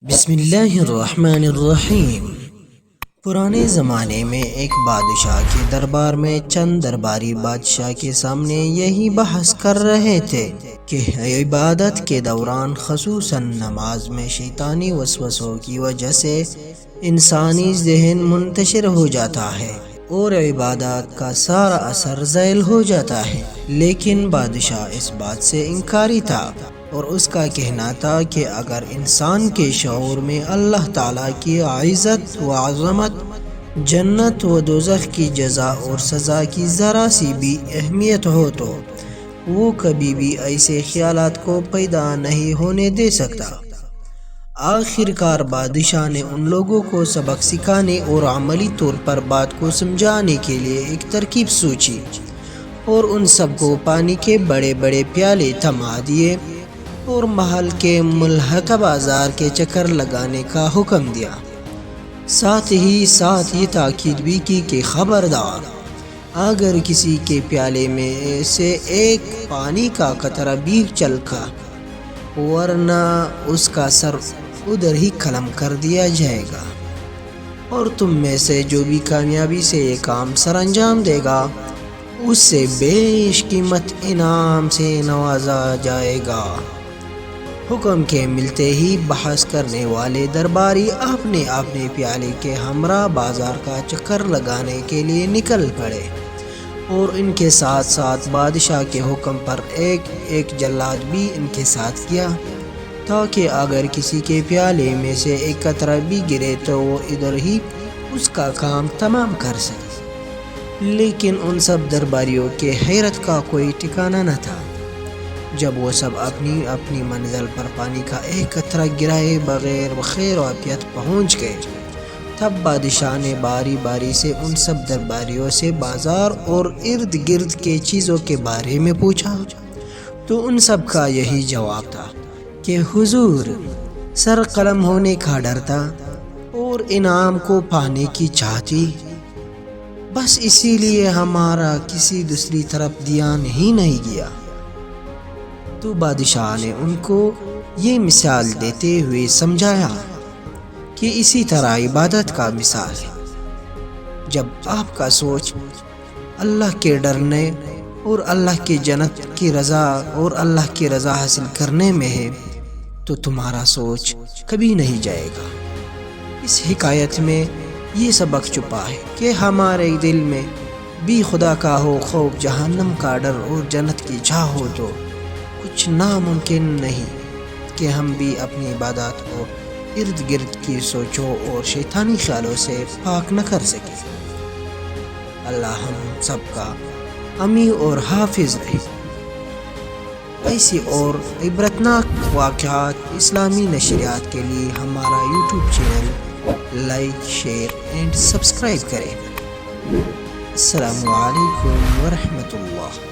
بسم اللہ الرحمن الرحیم۔ پرانے زمانے میں ایک بادشاہ کے دربار میں چند درباری بادشاہ کے سامنے یہی بحث کر رہے تھے کہ عبادت کے دوران خصوصاً نماز میں شیطانی وسوسوں کی وجہ سے انسانی ذہن منتشر ہو جاتا ہے اور عبادات کا سارا اثر زائل ہو جاتا ہے، لیکن بادشاہ اس بات سے انکاری تھا اور اس کا کہنا تھا کہ اگر انسان کے شعور میں اللہ تعالیٰ کی عزت و عظمت، جنت و دوزخ کی جزا اور سزا کی ذرا سی بھی اہمیت ہو تو وہ کبھی بھی ایسے خیالات کو پیدا نہیں ہونے دے سکتا۔ آخر کار بادشاہ نے ان لوگوں کو سبق سکھانے اور عملی طور پر بات کو سمجھانے کے لیے ایک ترکیب سوچی اور ان سب کو پانی کے بڑے بڑے پیالے تھما دیے اور محل کے ملحقہ بازار کے چکر لگانے کا حکم دیا۔ ساتھ ہی تاکید بھی کی کہ خبردار، اگر کسی کے پیالے میں سے ایک پانی کا قطرہ بھی چلکا ورنہ اس کا سر ادھر ہی قلم کر دیا جائے گا، اور تم میں سے جو بھی کامیابی سے یہ کام سر انجام دے گا اس سے بیش قیمت انعام سے نوازا جائے گا۔ حکم کے ملتے ہی بحث کرنے والے درباری اپنے اپنے پیالے کے ہمراہ بازار کا چکر لگانے کے لیے نکل پڑے، اور ان کے ساتھ ساتھ بادشاہ کے حکم پر ایک جلاد بھی ان کے ساتھ کیا، تاکہ اگر کسی کے پیالے میں سے ایک قطرہ بھی گرے تو وہ ادھر ہی اس کا کام تمام کر سکے۔ لیکن ان سب درباریوں کے حیرت کا کوئی ٹھکانہ نہ تھا۔ جب وہ سب اپنی اپنی منزل پر پانی کا ایک قطرہ گرائے بغیر خیر و عافیت پہنچ گئے، تب بادشاہ نے باری باری سے ان سب درباریوں سے بازار اور ارد گرد کے چیزوں کے بارے میں پوچھا، تو ان سب کا یہی جواب تھا کہ حضور، سر قلم ہونے کا ڈر تھا اور انعام کو پانے کی چاہ تھی، بس اسی لیے ہمارا کسی دوسری طرف دھیان ہی نہیں گیا۔ تو بادشاہ نے ان کو یہ مثال دیتے ہوئے سمجھایا کہ اسی طرح عبادت کا مثال ہے، جب آپ کا سوچ اللہ کے ڈرنے اور اللہ کی جنت کی رضا اور اللہ کی رضا حاصل کرنے میں ہے تو تمہارا سوچ کبھی نہیں جائے گا۔ اس حکایت میں یہ سبق چھپا ہے کہ ہمارے دل میں بھی خدا کا ہو خوف، جہنم کا ڈر اور جنت کی چاہ ہو تو کچھ ناممکن نہیں کہ ہم بھی اپنی عبادات کو ارد گرد کی سوچوں اور شیطانی خیالوں سے پاک نہ کر سکے۔ اللہ ہم سب کا حامی اور حافظ رہے۔ ایسی اور عبرتناک واقعات اسلامی نشریات کے لیے ہمارا YouTube channel like, share and subscribe کریں۔ السلام علیکم ورحمۃ اللہ۔